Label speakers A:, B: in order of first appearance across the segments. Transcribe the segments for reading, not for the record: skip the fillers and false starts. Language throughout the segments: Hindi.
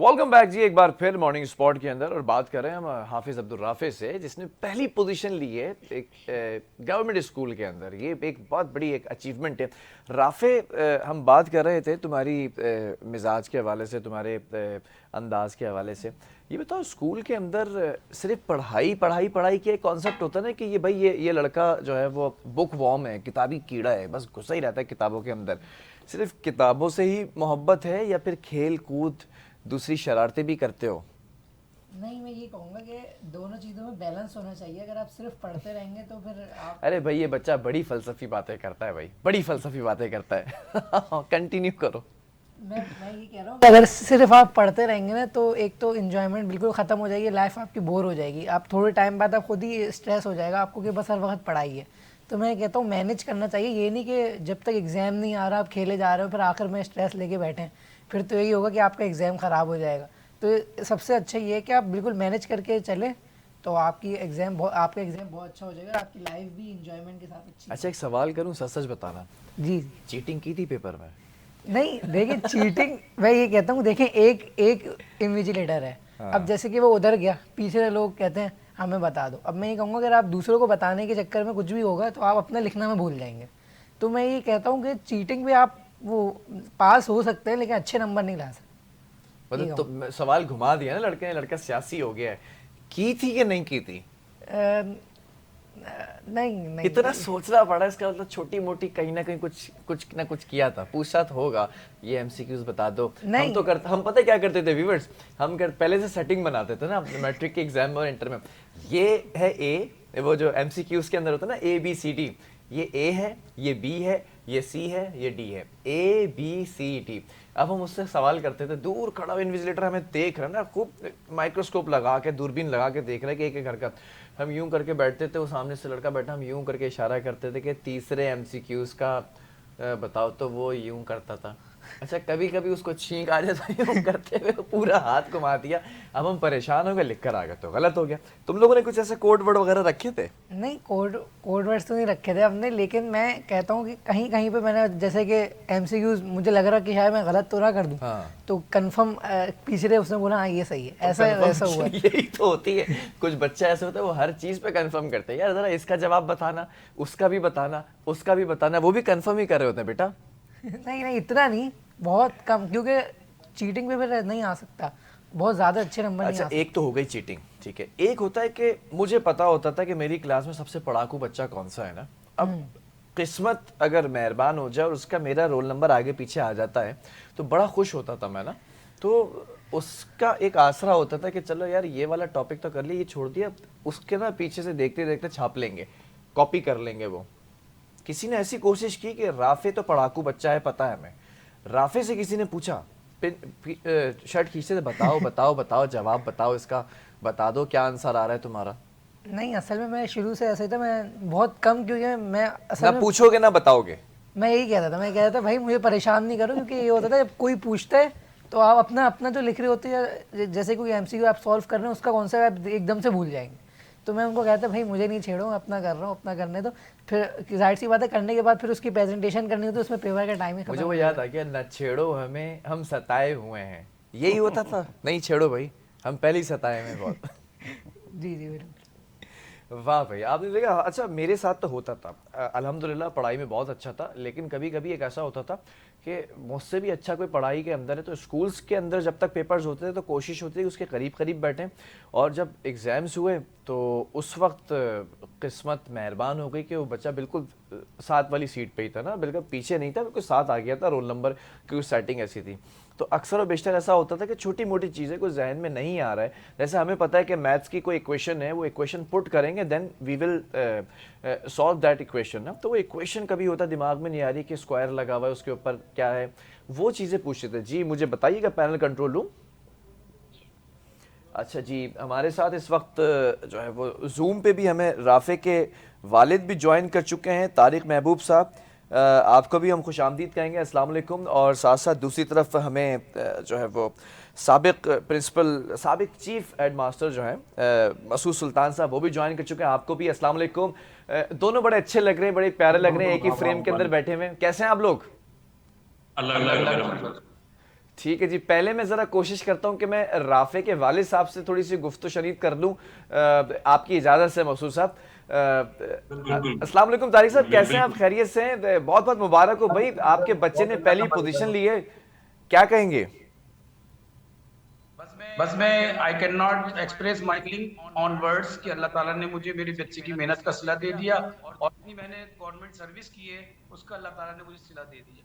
A: वेलकम बैक जी एक बार फिर मॉर्निंग स्पॉट के अंदर और बात कर रहे हैं हम हाफिज अब्दुल राफे से जिसने पहली पोजीशन ली है एक गवर्नमेंट स्कूल के अंदर। ये एक बहुत बड़ी एक अचीवमेंट है। राफे, हम बात कर रहे थे तुम्हारी मिजाज के हवाले से, तुम्हारे अंदाज के हवाले से। ये बताओ, स्कूल के अंदर सिर्फ पढ़ाई पढ़ाई पढ़ाई के कॉन्सेप्ट होता है ना कि ये भाई ये लड़का जो है वो बुक वॉर्म है, किताबी कीड़ा है, बस घुसा ही रहता है किताबों के अंदर। सिर्फ किताबों से ही मोहब्बत है या फिर खेल कूद दूसरी शरारतें भी करते हो?
B: नहीं, मैं ये कहूँगा कि दोनों चीज़ों में बैलेंस होना चाहिए। अगर आप सिर्फ पढ़ते रहेंगे तो फिर आप
A: अरे भाई, ये बच्चा बड़ी फलसफी बातें करता है भाई, बड़ी फलसफी बातें करता है। कंटिन्यू करो।
B: मैं ये कह रहा हूँ कि अगर सिर्फ आप पढ़ते रहेंगे ना तो एक तो इन्जॉयमेंट बिल्कुल ख़त्म हो जाएगी, लाइफ आपकी बोर हो जाएगी। आप थोड़े टाइम बाद आप खुद ही स्ट्रेस हो जाएगा आपको कि बस हर वक्त पढ़ाई है। तो मैं कहता हूँ मैनेज करना चाहिए। ये नहीं कि जब तक एग्ज़ाम नहीं आ रहा आप खेले जा रहे हो, फिर आखिर में स्ट्रेस लेके बैठें, फिर तो यही होगा कि आपका एग्ज़ाम ख़राब हो जाएगा। तो सबसे अच्छा ये है कि आप बिल्कुल मैनेज करके चलें, तो आपका एग्ज़ाम बहुत अच्छा हो जाएगा, आपकी लाइफ भी इंजॉयमेंट के साथ अच्छी।
A: अच्छा, एक सवाल करूं, सच सच बताना,
B: जी।
A: चीटिंग की थी पेपर में?
B: नहीं, देखिए चीटिंग मैं ये कहता हूँ, देखिए एक एक इन्विजिलेटर है।
A: हाँ।
B: अब जैसे कि वो उधर गया, पीछे लोग कहते हैं हमें बता दो। अब मैं ये कहूँगा अगर आप दूसरों को बताने के चक्कर में कुछ भी होगा तो आप अपना लिखना में भूल जाएंगे। तो मैं ये कहता हूँ कि चीटिंग भी आप वो पास हो सकते हैं लेकिन अच्छे नंबर नहीं ला सकते।
A: मतलब तो सवाल घुमा दिया ना लड़के ने, लड़का सियासी हो गया है। की थी कि नहीं की थी?
B: नहीं नहीं,
A: इतना सोचना पड़ा, इसका मतलब छोटी मोटी कहीं ना कहीं कुछ ना कुछ किया था, पूछा तो होगा। ये एमसीक्यूज बता दो।
B: नहीं।
A: हम पता है क्या करते थे व्यूअर्स, पहले से सेटिंग बनाते थे ना मैट्रिक के एग्जाम में और इंटर में। ये है ए, वो जो एमसीक्यूज के अंदर होता है ना, ए बी सी डी, ये ए है, ये बी है, ये सी है, ये डी है, ए बी सी डी। अब हम उससे सवाल करते थे, दूर खड़ा हुआ इन्विजिलेटर हमें देख रहा है ना, खूब माइक्रोस्कोप लगा के, दूरबीन लगा के देख रहा है कि एक एक हरकत। हम यूं करके बैठते थे, वो सामने से लड़का बैठा, हम यूं करके इशारा करते थे कि तीसरे एमसीक्यूज का बताओ, तो वो यूं करता था। अच्छा, कभी कभी उसको छींक आ जाता, यूं करते हुए पूरा हाथ घुमा दिया। अब हम परेशान हो गए, लिख कर आ गए तो गलत हो गया। तुम लोगों ने कुछ ऐसे कोड वर्ड वगैरह रखे थे?
B: नहीं, कोड वर्ड्स तो नहीं रखे थे हमने, लेकिन मैं कहता हूँ कि कहीं कहीं पे मैंने जैसे कि एमसीक्यूज मुझे लग रहा कि शायद मैं गलत तो ना कर दूं।
A: हाँ।
B: तो कंफर्म पीछे उसने बोला हाँ ये सही है, ऐसा ऐसा हुआ है।
A: यही तो होती है, कुछ बच्चे ऐसे होते हैं वो हर चीज पे कंफर्म करते हैं। यार जरा इसका जवाब बताना, उसका भी बताना, उसका भी बताना, वो भी कंफर्म ही कर रहे होते हैं बेटा।
B: नहीं नहीं, इतना नहीं, बहुत कम, क्योंकि चीटिंग पे फिर नहीं आ सकता, बहुत ज़्यादा अच्छे नंबर नहीं
A: अच्छा,
B: आ सकते।
A: एक तो हो गई चीटिंग, ठीक है। एक होता है कि मुझे पता होता था कि मेरी क्लास में सबसे पढ़ाकू बच्चा कौन सा है ना। अब किस्मत अगर मेहरबान हो जाए और उसका मेरा रोल नंबर आगे पीछे आ जाता है तो बड़ा खुश होता था मैं ना। तो उसका एक आसरा होता था कि चलो यार ये वाला टॉपिक तो कर लिया, ये छोड़ दिया, उसके ना पीछे से देखते देखते छाप लेंगे, कॉपी कर लेंगे वो। किसी ने ऐसी कोशिश की कि राफे तो पढ़ाकू बच्चा है, पता है हमें। राफे से किसी ने पूछा, शर्ट खींचते थे, बताओ बताओ बताओ, जवाब बताओ इसका, बता दो क्या आंसर आ रहा है तुम्हारा।
B: नहीं, असल में मैं शुरू से ऐसे ही था, मैं बहुत कम, क्योंकि मैं
A: ना
B: असल में
A: पूछोगे ना बताओगे।
B: मैं यही कहता था, मैं कहता था भाई मुझे परेशान नहीं करो, क्योंकि ये होता था जब कोई पूछता है तो आप अपना अपना जो लिख रहे होते हैं, जैसे कोई एमसीक्यू आप सॉल्व कर रहे हैं उसका कॉन्सेप्ट आप एकदम से भूल जाएंगे। तो मैं उनको कहता भाई मुझे नहीं छेड़ो, अपना कर रहा हूँ, अपना करने दो। फिर जाहिर सी बात है, करने के बाद फिर उसकी प्रेजेंटेशन करनी होती है, उसमें पेपर का टाइम ही खत्म
A: मुझे वो
B: हो
A: याद
B: जाएगा।
A: आ गया, न छेड़ो हमें हम सताए हुए हैं, यही होता था। नहीं छेड़ो भाई, हम पहले ही सताए हुए हैं बहुत।
B: जी जी बिल्कुल।
A: वाह भाई, आपने देखा। अच्छा, मेरे साथ तो होता था, अल्हम्दुलिल्लाह पढ़ाई में बहुत अच्छा था, लेकिन कभी कभी एक ऐसा होता था कि मुझसे भी अच्छा कोई पढ़ाई के अंदर है तो स्कूल्स के अंदर जब तक पेपर्स होते थे तो कोशिश होती थी कि उसके करीब करीब बैठें। और जब एग्ज़ाम्स हुए तो उस वक्त किस्मत मेहरबान हो गई कि वो बच्चा बिल्कुल साथ वाली सीट पे ही था ना, बिल्कुल पीछे नहीं था, बिल्कुल साथ आ गया था रोल नंबर, क्योंकि सेटिंग ऐसी थी। तो अक्सर और बेशतर ऐसा होता था कि छोटी मोटी चीज़ें कोई जहन में नहीं आ रहा है, जैसे हमें पता है कि मैथ्स की कोई इक्वेशन है, वो इक्वेशन पुट करेंगे, then we will solve that equation ना। तो वो इक्वेशन कभी होता दिमाग में नहीं आ रही कि स्क्वायर लगा हुआ है उसके ऊपर क्या है, वो चीज़ें पूछते थे। जी मुझे बताइएगा पैनल कंट्रोल रूम। अच्छा जी, हमारे साथ इस वक्त जो है वो जूम पे भी हमें राफे के वालिद भी ज्वाइन कर चुके हैं, तारिक महबूब साहब। आपको भी हम खुश आमदीद कहेंगे, अस्सलाम वालेकुम। और साथ साथ दूसरी तरफ हमें जो है वो साबिक प्रिंसिपल, साबिक चीफ हेड मास्टर जो हैं मसूद सुल्तान साहब, वो भी ज्वाइन कर चुके हैं। आपको भी अस्सलाम वालेकुम। दोनों बड़े अच्छे लग रहे हैं, बड़े प्यारे लग रहे हैं, एक ही फ्रेम के अंदर बैठे हुए हैं। कैसे हैं आप लोग?
C: अल्लाह का करम है।
A: ठीक है जी, पहले मैं ज़रा कोशिश करता हूं कि मैं राफ़े के वालिद साहब से थोड़ी सी गुफ्तगू शरीक कर लूं, आपकी इजाज़त से मसूद साहब।
C: बिल्कुल
A: अस्सलाम वालेकुम तारिक साहब, कैसे हैं आप?
C: बिल्कुल।
A: खैरियत से हैं? बहुत बहुत मुबारक हो भाई, आपके बच्चे ने पहली पोजीशन ली है, क्या कहेंगे?
C: बस मैं I can not express my feeling on words कि अल्लाह ताला ने मुझे मेरे बच्चे की मेहनत का सिला दे दिया, और इतनी मैंने गवर्नमेंट सर्विस की है उसका अल्लाह ताला ने मुझे सिला दे दिया।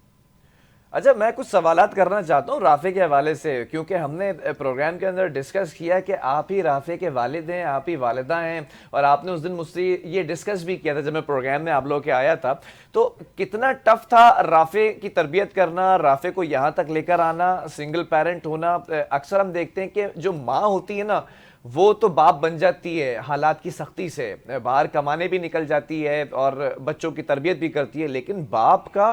A: अच्छा, मैं कुछ सवालात करना चाहता हूँ राफ़े के हवाले से, क्योंकि हमने प्रोग्राम के अंदर डिस्कस किया कि आप ही राफ़े के वालिद हैं, आप ही वालिदा हैं, और आपने उस दिन मुझसे ये डिस्कस भी किया था जब मैं प्रोग्राम में आप लोगों के आया था। तो कितना टफ था राफ़े की तरबियत करना, राफ़े को यहाँ तक लेकर आना, सिंगल पेरेंट होना? अक्सर हम देखते हैं कि जो माँ होती है ना, वो तो बाप बन जाती है हालात की सख्ती से, बाहर कमाने भी निकल जाती है और बच्चों की तरबियत भी करती है, लेकिन बाप का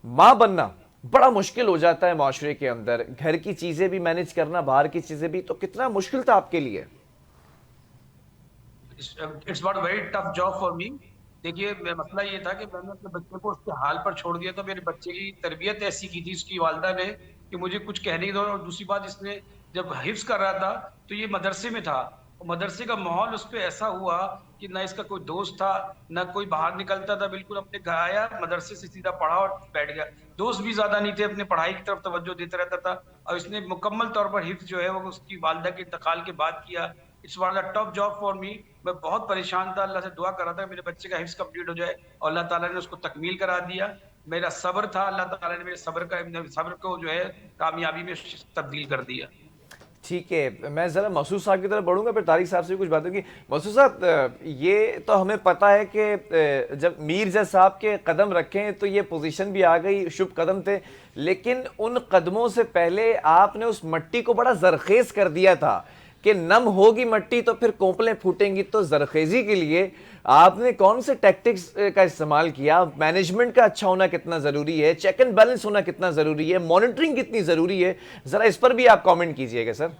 A: माँ बनना बड़ा मुश्किल हो जाता है माशरे के अंदर, घर की चीजें भी मैनेज करना, बाहर की चीजें भी। तो कितना मुश्किल था आपके लिए?
C: It's not very tough job for me. देखिए, मसला ये था कि मैंने अपने बच्चे को उसके हाल पर छोड़ दिया, तो मेरे बच्चे की तरबियत ऐसी की थी उसकी वालदा ने कि मुझे कुछ कहने की दो। और दूसरी बात, इसने जब हिफ्स कर रहा था तो ये मदरसे में था, और मदरसे का माहौल उस पर ऐसा हुआ कि ना इसका कोई दोस्त था, ना कोई बाहर निकलता था। बिल्कुल अपने घर आया, मदरसे से सीधा पढ़ा और बैठ गया। दोस्त भी ज्यादा नहीं थे, अपने पढ़ाई की तरफ तवज्जो देता रहता था। और इसने मुकम्मल तौर पर हिफ्स जो है वो उसकी वालदा के इंतकाल के बाद किया। It's was a tough job for me. मैं बहुत परेशान था, अल्लाह से दुआ कर रहा था कि मेरे बच्चे का हिफ्स कंप्लीट हो जाए, और अल्लाह ताला ने उसको तकमील करा दिया। मेरा सब्र था, अल्लाह ताला ने मेरे सब्र को जो है कामयाबी में तब्दील कर दिया।
A: ठीक है, मैं ज़रा मसूद साहब की तरफ बढ़ूंगा, फिर तारिक साहब से भी कुछ बात होगी। मसूद साहब, ये तो हमें पता है कि जब मीर्जा साहब के कदम रखें तो ये पोजीशन भी आ गई, शुभ कदम थे, लेकिन उन कदमों से पहले आपने उस मट्टी को बड़ा जरखेज कर दिया था कि नम होगी मट्टी तो फिर कोंपलें फूटेंगी। तो जरखेजी के लिए आपने कौन से टैक्टिक्स का इस्तेमाल किया? मैनेजमेंट का अच्छा होना कितना ज़रूरी है, चेक एंड बैलेंस होना कितना ज़रूरी है, मॉनिटरिंग कितनी ज़रूरी है, ज़रा इस पर भी आप कमेंट कीजिएगा सर।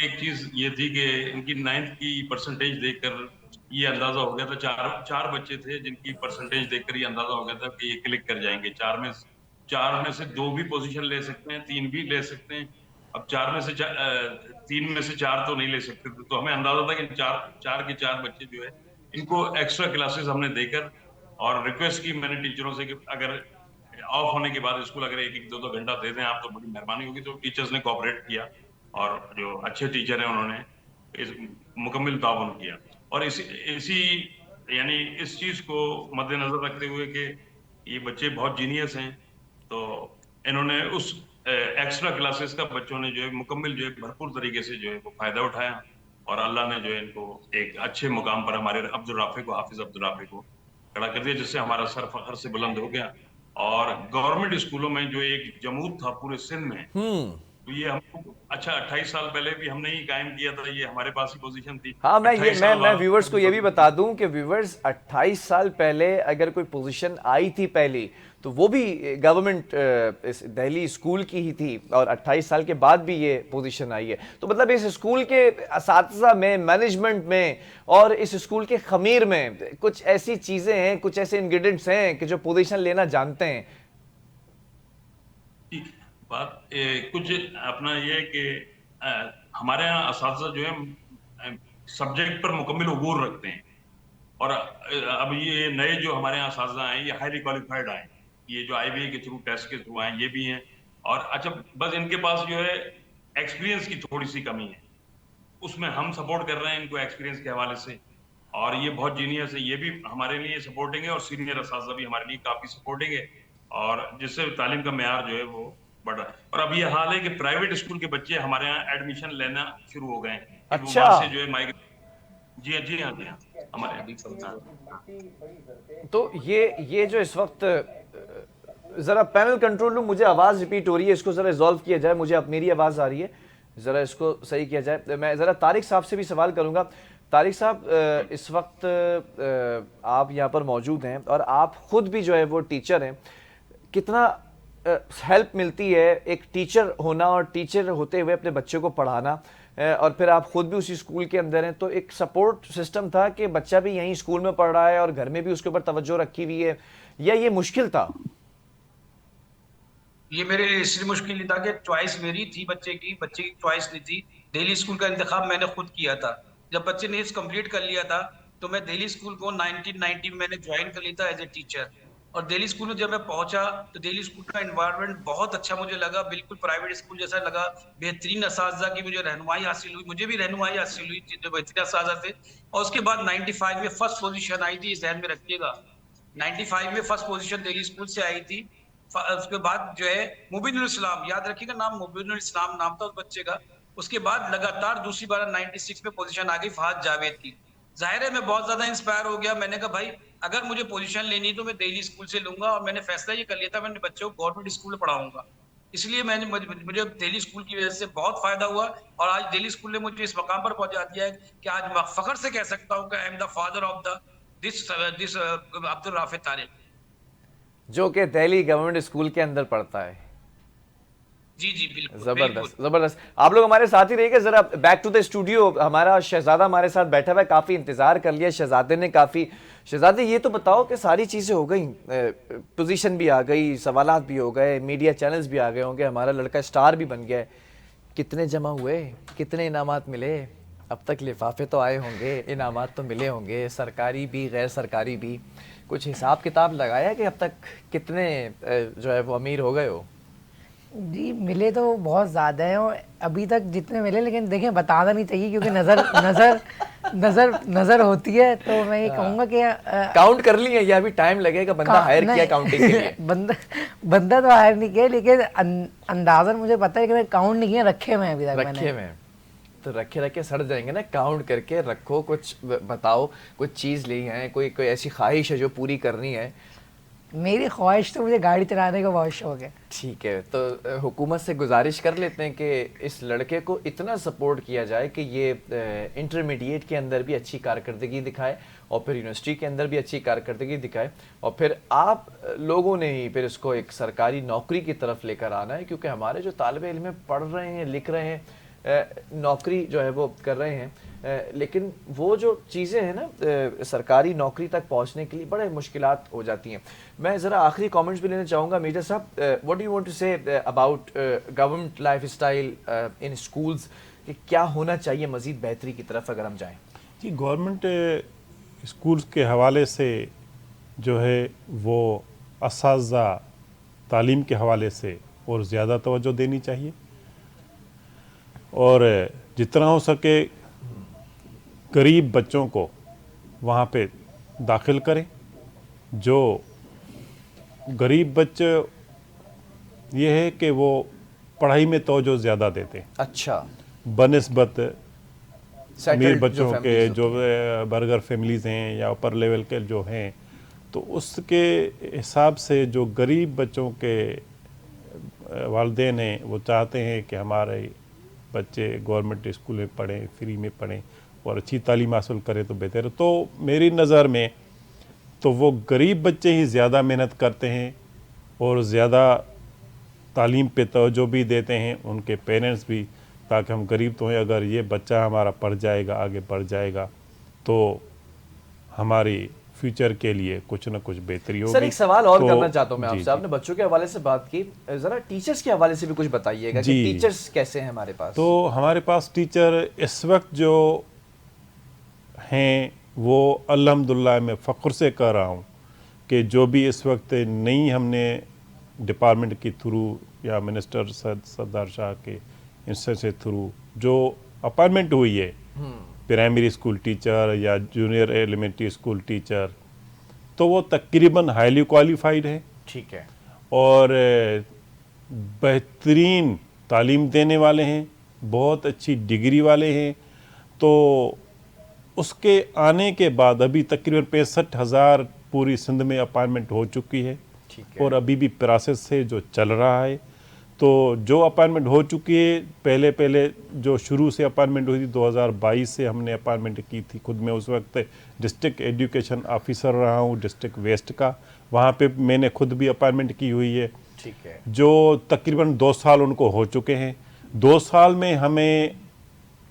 C: एक चीज ये थी कि इनकी 9th की परसेंटेज देखकर ये अंदाजा हो गया था, चार चार बच्चे थे जिनकी परसेंटेज देखकर ये अंदाजा हो गया था कि ये क्लिक कर जाएंगे। चार में से दो भी पोजीशन ले सकते हैं, तीन भी ले सकते हैं। अब तीन में से चार तो नहीं ले सकते थे, तो हमें अंदाजा था कि चार चार के चार बच्चे जो है इनको एक्स्ट्रा क्लासेस हमने देकर, और रिक्वेस्ट की मैंने टीचरों से कि अगर ऑफ होने के बाद स्कूल अगर एक एक दो दो घंटा दे दें आप तो बड़ी मेहरबानी होगी। तो टीचर्स ने कोऑपरेट किया, और जो अच्छे टीचर हैं उन्होंने इस मुकम्मल ताउन किया। और इसी इसी यानी इस चीज को मद्देनजर रखते हुए कि ये बच्चे बहुत जीनियस हैं, तो इन्होंने उस एक्स्ट्रा क्लासेस का बच्चों ने जो है मुकम्मल जो है भरपूर तरीके से जो है वो फायदा उठाया, और अल्लाह ने जो है इनको एक अच्छे मुकाम पर हमारे हाफिज अब्दुल राफे को खड़ा कर दिया, जिससे हमारा सर फखर से बुलंद हो गया। और गवर्नमेंट स्कूलों में जो एक जमूत था पूरे सिंध में, तो ये हम अच्छा 28 साल पहले भी हमने ही कायम किया था, ये हमारे पास ही पोजीशन थी।
A: हाँ, मैं ये
C: 28 साल
A: मैं
C: बाद
A: व्यूवर्स को ये भी बता दूं कि व्यूवर्स 28 साल पहले अगर कोई पोजीशन आई थी पहली, तो वो भी गवर्नमेंट दिल्ली स्कूल की ही थी, और 28 साल के बाद भी ये पोजीशन आई है। तो मतलब इस स्कूल के असातिज़ा में, मैनेजमेंट में और इस स्कूल के खमीर में कुछ ऐसी चीज़ें हैं, कुछ ऐसे इंग्रेडिएंट्स हैं कि जो पोजीशन लेना जानते हैं।
C: बात कुछ अपना ये है कि हमारे यहाँ असातिज़ा जो है सब्जेक्ट पर मुकम्मल उबूर रखते हैं, और अब ये नए जो हमारे यहाँ असातिज़ा हैं ये हाईली क्वालिफाइड आए, ये जो IBA के थ्रू, टेस्ट के थ्रू आए, ये भी हैं। और अच्छा, बस इनके पास जो है एक्सपीरियंस की थोड़ी सी कमी है, उसमें हम सपोर्ट कर रहे हैं इनको एक्सपीरियंस के हवाले से। और ये बहुत जीनियस है, ये भी हमारे लिए सपोर्टिंग है, और सीनियर असातिज़ा भी हमारे लिए काफी सपोर्टिंग है, और जिससे तालीम का मेयार जो है वो बढ़ रहा है। और अब ये हाल है कि प्राइवेट स्कूल के बच्चे हमारे यहाँ एडमिशन लेना शुरू हो गए हैं, कि वो
A: अच्छा,
C: वहां से जो है माइग्रेट। जी हाँ, जी हाँ, जी हाँ, हमारे यहाँ भी चलता है।
A: तो ये जो इस वक्त ज़रा पैनल कंट्रोल रूम, मुझे आवाज़ रिपीट हो रही है, इसको ज़रा रिजॉल्व किया जाए। मुझे अब मेरी आवाज़ आ रही है, ज़रा इसको सही किया जाए। मैं ज़रा तारिक साहब से भी सवाल करूँगा। तारिक साहब, इस वक्त आप यहाँ पर मौजूद हैं और आप ख़ुद भी जो है वो टीचर हैं, कितना हेल्प मिलती है एक टीचर होना और टीचर होते हुए अपने बच्चे को पढ़ाना, और फिर आप खुद भी उसी स्कूल के अंदर हैं, तो एक सपोर्ट सिस्टम था कि बच्चा भी यहीं स्कूल में पढ़ रहा है और घर में भी उसके ऊपर तवज्जो रखी हुई है, या ये मुश्किल था?
D: ये मेरे लिए इसलिए मुश्किल नहीं था कि चॉइस मेरी थी, बच्चे की चॉइस नहीं थी। दिल्ली स्कूल का इंतखाब मैंने खुद किया था। जब बच्चे ने इस कंप्लीट कर लिया था तो मैं दिल्ली स्कूल को 1990 में मैंने ज्वाइन कर लिया था एज ए टीचर। और दिल्ली स्कूल में जब मैं पहुंचा तो दिल्ली स्कूल का एनवायरनमेंट बहुत अच्छा मुझे लगा, बिल्कुल प्राइवेट स्कूल जैसा लगा। बेहतरीन असातिज़ा की मुझे रहनुमाई हासिल हुई, मुझे भी रहनुमाई हासिल हुई थी, जो बेहतरीन असातिज़ा थे। और उसके बाद 95 में फर्स्ट पोजीशन आई थी, इस ध्यान में रखिएगा। 95 में फर्स्ट पोजीशन दिल्ली स्कूल से आई थी। उसके बाद जो है मुबीनुल इस्लाम, याद रखिएगा नाम, मुबीनुल इस्लाम नाम था उस बच्चे का। उसके बाद लगातार दूसरी बार 96 में पोजीशन आ गई फहद जावेद की। जाहिर है मैं बहुत ज्यादा इंस्पायर हो गया। मैंने कहा भाई अगर मुझे पोजीशन लेनी तो मैं दिल्ली स्कूल से लूंगा, और मैंने फैसला ये कर लिया था मैंने बच्चों को गवर्नमेंट स्कूल में पढ़ाऊंगा। इसलिए मुझे दिल्ली स्कूल की वजह से बहुत फायदा हुआ। और आज दिल्ली स्कूल ने मुझे इस मकाम पर पहुंचा दिया है कि आज मैं फख्र से कह सकता हूँ कि I am the father of the this Abdul Rafe Tariq.
A: जो कि दिल्ली गवर्नमेंट स्कूल के अंदर पढ़ता है।
D: जी जी बिल्कुल बिल्कुल।
A: जबरदस्त जबरदस्त। आप लोग हमारे साथ ही रहिएगा, जरा बैक टू द स्टूडियो। हमारा शहजादा हमारे साथ बैठा हुआ है, काफी इंतजार कर लिया शहजादे ने काफी। शहजादे ये तो बताओ कि सारी चीजें हो गई, पोजीशन भी आ गई, सवालात भी हो गए, मीडिया चैनल्स भी आ गए होंगे, हमारा लड़का स्टार भी बन गया है, कितने जमा हुए, कितने इनामात मिले? अब तक लिफाफे तो आए होंगे, इनामात तो मिले होंगे, सरकारी भी गैर सरकारी भी। कुछ हिसाब किताब लगाया कि अब तक कितने जो है वो अमीर हो गए हो?
B: जी मिले तो बहुत ज़्यादा हैं, और अभी तक जितने मिले, लेकिन देखें बताना नहीं चाहिए क्योंकि नज़र नज़र नज़र नज़र होती है। तो मैं ये कहूँगा कि
A: काउंट कर लिए या अभी टाइम लगेगा? बंदा हायर किया काउंटिंग के लिए?
B: बंदा तो हायर नहीं किया, लेकिन अंदाज़न मुझे पता है कि काउंट नहीं किया, रखे हुए हैं अभी तक मैंने।
A: रखे में तो रखे रखे सड़ जाएंगे ना, काउंट करके रखो। कुछ बताओ, कुछ चीज़ ली है, कोई कोई ऐसी ख्वाहिश है जो पूरी करनी है?
B: मेरी ख्वाहिश तो मुझे गाड़ी चलाने का बहुत शौक है।
A: ठीक है, तो हुकूमत से गुजारिश कर लेते हैं कि इस लड़के को इतना सपोर्ट किया जाए कि ये इंटरमीडिएट के अंदर भी अच्छी कारकर्दगी दिखाए और फिर यूनिवर्सिटी के अंदर भी अच्छी कारकर्दगी दिखाए, और फिर आप लोगों ने ही फिर इसको एक सरकारी नौकरी की तरफ लेकर आना है। क्योंकि हमारे जो तालिब इल्म पढ़ रहे हैं, लिख रहे हैं, नौकरी जो है वो कर रहे हैं, लेकिन वो जो चीज़ें हैं ना, सरकारी नौकरी तक पहुंचने के लिए बड़े मुश्किलात हो जाती हैं। मैं ज़रा आखिरी कमेंट्स भी लेना चाहूँगा। मेजर साहब, what do you want to say about government lifestyle in schools, कि क्या होना चाहिए मज़ीद बेहतरी की तरफ अगर हम जाएँ?
E: जी, गवर्नमेंट स्कूल्स के हवाले से जो है वो असातिज़ा तालीम के हवाले से और ज़्यादा तवज्जो देनी चाहिए, और जितना हो सके गरीब बच्चों को वहाँ पे दाखिल करें। जो गरीब बच्चे ये है कि वो पढ़ाई में तवज्जो ज़्यादा देते हैं,
A: अच्छा,
E: बनिस्बत अमीर बच्चों के, जो बर्गर फैमिलीज़ हैं या ऊपर लेवल के जो हैं। तो उसके हिसाब से जो गरीब बच्चों के वालिदैन हैं वो चाहते हैं कि हमारे बच्चे गवर्नमेंट स्कूल में पढ़ें, फ्री में पढ़ें और अच्छी तालीम हासिल करें तो बेहतर है। तो मेरी नज़र में तो वो गरीब बच्चे ही ज़्यादा मेहनत करते हैं और ज़्यादा तालीम पे तवज्जो भी देते हैं, उनके पेरेंट्स भी, ताकि हम गरीब तो हैं, अगर ये बच्चा हमारा पढ़ जाएगा, आगे बढ़ जाएगा तो हमारी फ्यूचर के लिए कुछ ना कुछ बेहतरी होगी।
A: सर एक सवाल और
E: तो,
A: करना चाहता हूँ मैं आपसे। आपने बच्चों के हवाले से बात की, जरा टीचर्स के हवाले से भी कुछ बताइएगा कि टीचर्स कैसे हैं हमारे पास? तो
E: हमारे पास टीचर इस वक्त जो हैं वो अल्हम्दुलिल्लाह मैं फ़ख्र से कह रहा हूँ कि जो भी इस वक्त नई हमने डिपार्टमेंट के थ्रू या मिनिस्टर सरदार शाह के इंस्टीट्यूट से थ्रू जो अपॉइंटमेंट हुई है प्राइमरी स्कूल टीचर या जूनियर एलिमेंट्री स्कूल टीचर, तो वो तकरीबन हाईली क्वालिफाइड है।
A: ठीक है,
E: और बेहतरीन तालीम देने वाले हैं, बहुत अच्छी डिग्री वाले हैं। तो उसके आने के बाद अभी तकरीबन 65,000 पूरी सिंध में अपॉइंटमेंट हो चुकी है, और अभी भी प्रोसेस से जो चल रहा है। तो जो अपॉइंटमेंट हो चुकी है, पहले जो शुरू से अपॉइंटमेंट हुई थी 2022 से हमने अपॉइंटमेंट की थी। खुद मैं उस वक्त डिस्ट्रिक्ट एजुकेशन ऑफिसर रहा हूँ डिस्ट्रिक्ट वेस्ट का, वहाँ पे मैंने खुद भी अपॉइंटमेंट की हुई है।
A: ठीक है,
E: जो तकरीबन 2 साल उनको हो चुके हैं। 2 साल में हमें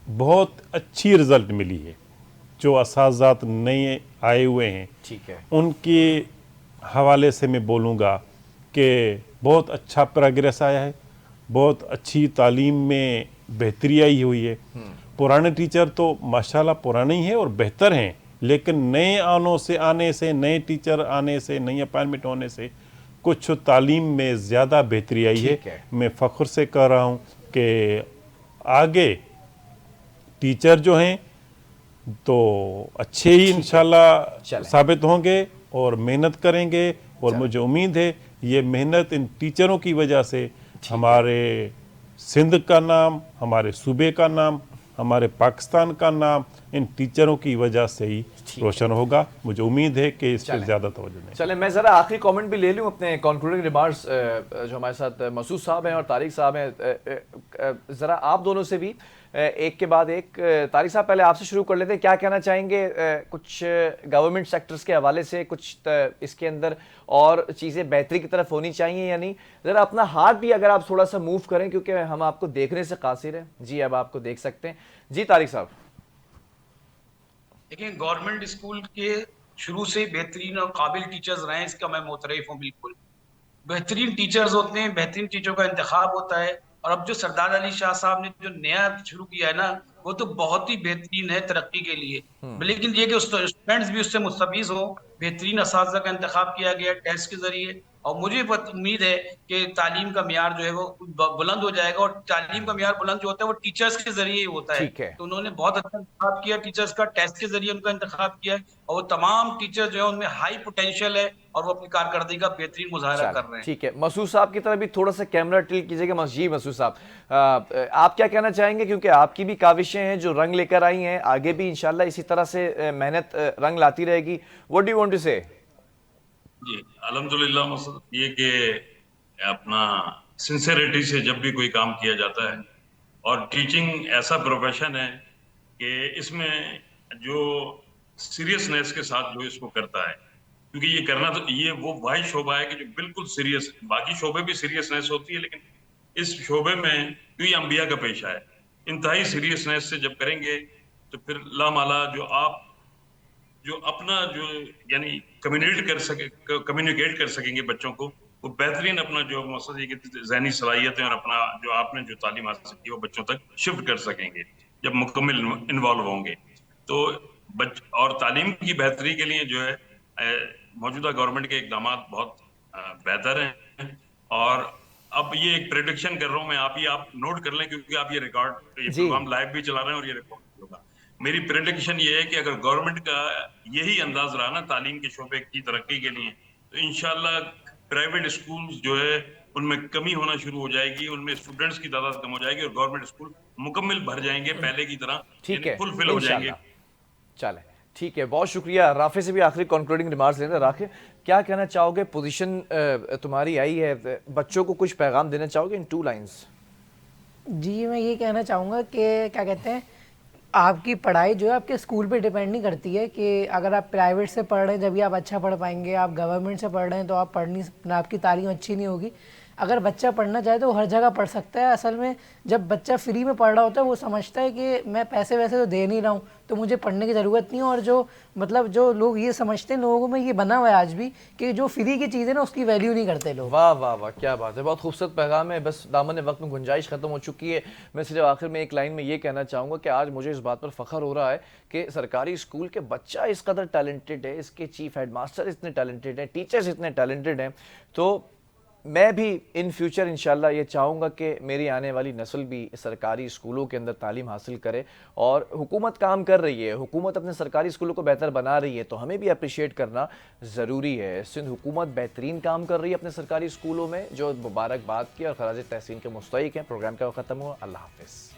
E: बहुत अच्छी रिज़ल्ट मिली है। जो असातिज़ात नए आए हुए हैं,
A: ठीक है,
E: उनके हवाले से मैं बोलूँगा कि बहुत अच्छा प्रोग्रेस आया है, बहुत अच्छी तालीम में बेहतरी आई हुई है। पुराने टीचर तो माशाल्लाह पुराने ही हैं और बेहतर हैं, लेकिन नए आने से नए टीचर आने से, नई अपॉइंटमेंट होने से कुछ तालीम में ज़्यादा बेहतरी आई
A: ठीक है।
E: मैं फ़ख्र से कह रहा हूँ कि आगे टीचर जो हैं तो अच्छे ही इंशाल्लाह
A: चलें।
E: साबित होंगे और मेहनत करेंगे, और मुझे उम्मीद है ये मेहनत इन टीचरों की वजह से हमारे सिंध का नाम, हमारे सूबे का नाम, हमारे पाकिस्तान का नाम इन टीचरों की वजह से ही रोशन होगा। मुझे उम्मीद है कि इस पर ज़्यादा तवज्जो दें।
A: चले, मैं ज़रा आखिरी कमेंट भी ले लूँ अपने कंक्लूडिंग रिमार्क्स जो हमारे साथ मसूद साहब हैं और तारिक साहब हैं, ज़रा आप दोनों से भी एक के बाद एक। तारिक साहब, पहले आपसे शुरू कर लेते हैं, क्या कहना चाहेंगे कुछ गवर्नमेंट सेक्टर्स के हवाले से, कुछ इसके अंदर और चीज़ें बेहतरी की तरफ होनी चाहिए या नहीं? ज़रा अपना हाथ भी अगर आप थोड़ा सा मूव करें, क्योंकि हम आपको देखने से कासिर हैं। जी, अब आपको देख सकते हैं। जी तारिक साहब।
D: देखिए, गवर्नमेंट स्कूल के शुरू से बेहतरीन और काबिल टीचर्स रहे हैं, इसका मैं मुतरफ हूँ बिल्कुल। बेहतरीन टीचर्स होते हैं, बेहतरीन टीचरों का इंतखाब होता है। और अब जो सरदार अली शाह साहब ने जो नया शुरू किया है ना, वो तो बहुत ही बेहतरीन है तरक्की के लिए। लेकिन ये कि स्टूडेंट्स भी उससे मुस्तफीज हो, बेहतरीन असातिज़ा का इंतखाब किया गया टेस्ट के जरिए। और मुझे उम्मीद है कि तालीम का मियार जो है वो बुलंद हो जाएगा, और तालीम का मियार बुलंद जो होता है वो टीचर्स के जरिए ही होता है।
A: ठीक है।
D: तो उन्होंने बहुत अच्छा इंतखाब किया टीचर्स का, टेस्ट के जरिए उनका इंतखाब किया है, और वो तमाम टीचर जो है उनमें हाई पोटेंशियल है और वो अपनी कारकर्दगी का बेहतरीन मुजाहरा कर रहे हैं।
A: ठीक है, मसूद साहब की तरफ भी थोड़ा सा कैमरा टिल्ट कीजिएगा। जी मसूद साहब, आप क्या कहना चाहेंगे, क्योंकि आपकी भी काविशें हैं जो रंग लेकर आई हैं, आगे भी इंशाल्लाह इसी तरह से मेहनत रंग लाती रहेगी। What do you want to say?
C: जी, अल्हम्दुलिल्लाह। मकसद ये कि अपना सिंसेरिटी से जब भी कोई काम किया जाता है, और टीचिंग ऐसा प्रोफेशन है कि इसमें जो सीरियसनेस के साथ जो इसको करता है, क्योंकि ये करना तो ये वो वाही शोबा है कि जो बिल्कुल सीरियस, बाकी शोबे भी सीरियसनेस होती है, लेकिन इस शोबे में क्योंकि अंबिया का पेशा है, इंतहाई सीरियसनेस से जब करेंगे तो फिर लामाला जो अपना जो यानी कम्युनिकेट कर सकेंगे बच्चों को, वो बेहतरीन अपना जो मकसद ये कि ज़हनी सलाहियतें और अपना जो आपने जो तालीम हासिल की वो बच्चों तक शिफ्ट कर सकेंगे जब मुकम्मल इन्वॉल्व होंगे। तो और तालीम की बेहतरी के लिए जो है मौजूदा गवर्नमेंट के इकदाम बहुत बेहतर हैं। और अब ये एक प्रेडिक्शन कर रहा हूँ मैं, आप नोट कर लें, क्योंकि आप ये प्रोग्राम लाइव भी चला रहे हैं और ये रिकॉर्ड भी होगा। मेरी प्रेडिक्शन ये है कि अगर गवर्नमेंट का यही अंदाज रहा ना तालीम के शोबे की तरक्की के लिए, तो इंशाल्लाह प्राइवेट स्कूल्स जो है उनमें कमी होना शुरू हो जाएगी, उनमें स्टूडेंट्स की तादाद कम हो जाएगी और गवर्नमेंट स्कूल मुकम्मल भर जाएंगे पहले की तरह,
A: ठीक है,
C: फुलफिल हो जाएंगे।
A: चले, ठीक है, बहुत शुक्रिया। राफे से भी आखिरी कंक्लूडिंग रिमार्क्स लेते हैं। राफे, क्या कहना चाहोगे? पोजीशन तुम्हारी आई है, बच्चों को कुछ पैगाम देना चाहोगे इन 2 लाइंस?
B: जी, मैं ये कहना चाहूँगा कि क्या कहते हैं, आपकी पढ़ाई जो है आपके स्कूल पे डिपेंड नहीं करती है कि अगर आप प्राइवेट से पढ़ रहे हैं जब भी आप अच्छा पढ़ पाएंगे, आप गवर्नमेंट से पढ़ रहे हैं तो आप पढ़ नहीं, आपकी तालीम अच्छी नहीं होगी। अगर बच्चा पढ़ना चाहे तो वो हर जगह पढ़ सकता है। असल में जब बच्चा फ्री में पढ़ रहा होता है वो समझता है कि मैं पैसे वैसे तो दे नहीं रहा हूँ तो मुझे पढ़ने की ज़रूरत नहीं है। और जो लोग ये समझते हैं, लोगों में ये बना हुआ है आज भी कि जो फ्री की चीज़ है ना उसकी वैल्यू नहीं करते लोग।
A: वाह वाह वाह, क्या बात है, बहुत खूबसूरत पैगाम है। बस दामन वक्त में गुंजाइश ख़त्म हो चुकी है। मैं सिर्फ आखिर में एक लाइन में ये कहना चाहूँगा कि आज मुझे इस बात पर फ़ख्र हो रहा है कि सरकारी स्कूल के बच्चा इस कदर टैलेंटेड है, इसके चीफ हेड मास्टर इतने टैलेंटेड हैं, टीचर्स इतने टैलेंटेड हैं। तो मैं भी इन फ्यूचर इंशाल्लाह ये चाहूँगा कि मेरी आने वाली नस्ल भी सरकारी स्कूलों के अंदर तालीम हासिल करे। और हुकूमत काम कर रही है, हुकूमत अपने सरकारी स्कूलों को बेहतर बना रही है, तो हमें भी अप्रिशिएट करना ज़रूरी है। सिंध हुकूमत बेहतरीन काम कर रही है अपने सरकारी स्कूलों में, जो मुबारकबाद की और खराज तहसीन के मुस्तहिक हैं। प्रोग्राम का ख़त्म हुआ। अल्लाह हाफ़िज़।